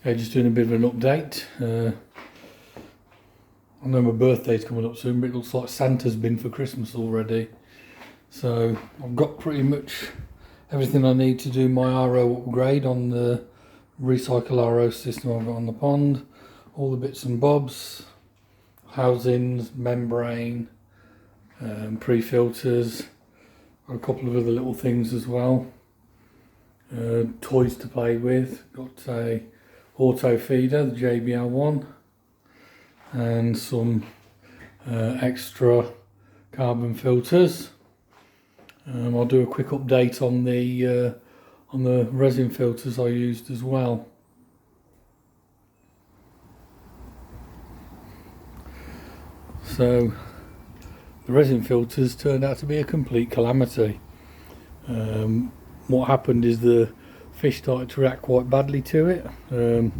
Okay, just doing a bit of an update. I know my birthday's coming up soon, but it looks like Santa's been for Christmas already. So I've got pretty much everything I need to do my RO upgrade on the recycle RO system I've got on the pond. All the bits and bobs, housings, membrane, pre-filters, got a couple of other little things as well. Toys to play with, got a auto feeder, the JBL one, and some extra carbon filters. I'll do a quick update on the resin filters I used as well. So the resin filters turned out to be a complete calamity. What happened is the fish started to react quite badly to it,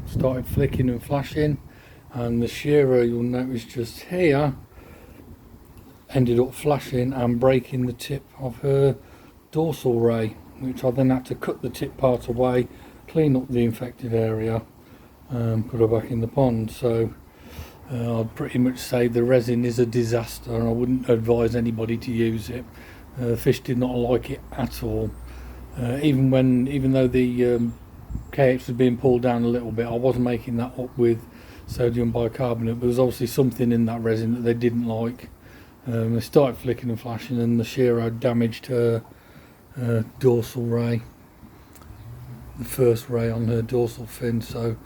started flicking and flashing, and the Shiro, you'll notice just here, ended up flashing and breaking the tip of her dorsal ray, which I then had to cut the tip part away, clean up the infected area and put her back in the pond. So I'd pretty much say the resin is a disaster and I wouldn't advise anybody to use it. The fish did not like it at all. Even though the KH was being pulled down a little bit, I wasn't making that up with sodium bicarbonate, but there was obviously something in that resin that they didn't like. They started flicking and flashing, and the Shiro damaged her dorsal ray, the first ray on her dorsal fin, so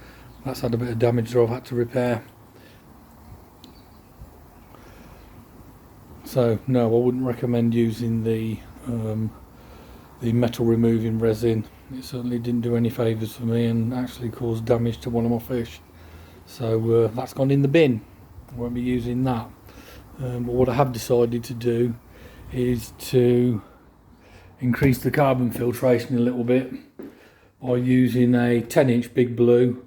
that's had a bit of damage that I've had to repair. So no, I wouldn't recommend using the metal removing resin. It certainly didn't do any favours for me and actually caused damage to one of my fish. So that's gone in the bin. I won't be using that. But what I have decided to do is to increase the carbon filtration a little bit by using a 10-inch Big Blue.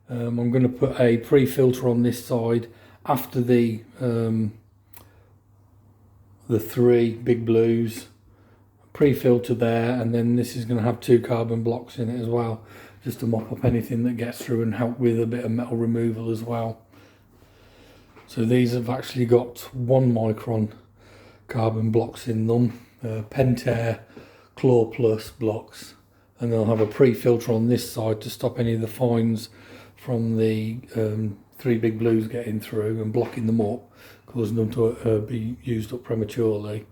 I'm going to put a pre-filter on this side after the 3 Big Blues. Pre-filter there, and then this is going to have 2 carbon blocks in it as well, just to mop up anything that gets through and help with a bit of metal removal as well. So these have actually got 1 micron carbon blocks in them, Pentair Claw Plus blocks, and they'll have a pre-filter on this side to stop any of the fines from the 3 Big Blues getting through and blocking them up, causing them to be used up prematurely.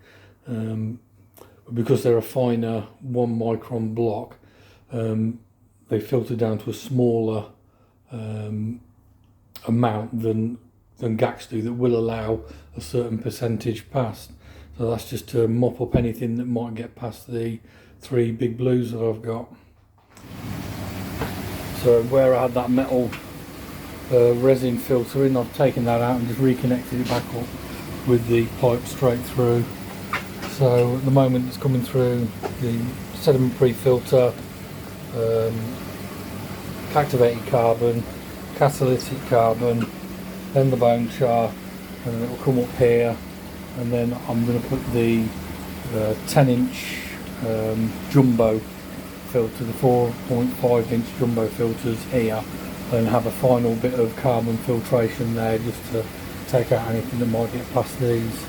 Because they're a finer 1 micron block, they filter down to a smaller amount than GACs do, that will allow a certain percentage past. So that's just to mop up anything that might get past the 3 Big Blues that I've got. So where I had that metal resin filter in, I've taken that out and just reconnected it back up with the pipe straight through. So at the moment it's coming through the sediment pre-filter, activated carbon, catalytic carbon, then the bone char, and it will come up here, and then I'm going to put the 10-inch jumbo filter, the 4.5-inch jumbo filters here, and have a final bit of carbon filtration there just to take out anything that might get past these.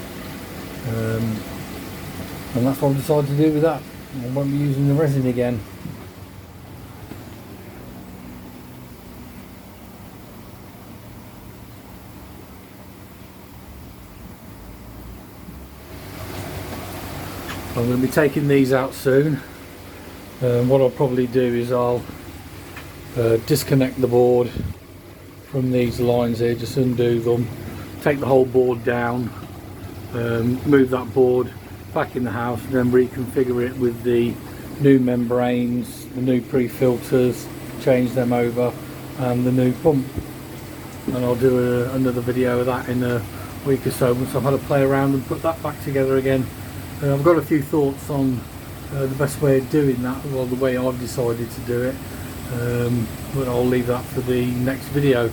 And that's what I've decided to do with that. I won't be using the resin again. I'm going to be taking these out soon. What I'll probably do is I'll disconnect the board from these lines here, just undo them, take the whole board down, move that board back in the house, and then reconfigure it with the new membranes, the new pre-filters, change them over, and the new pump. And I'll do another video of that in a week or so once I've had a play around and put that back together again. I've got a few thoughts on the best way of doing that, well, the way I've decided to do it, but I'll leave that for the next video.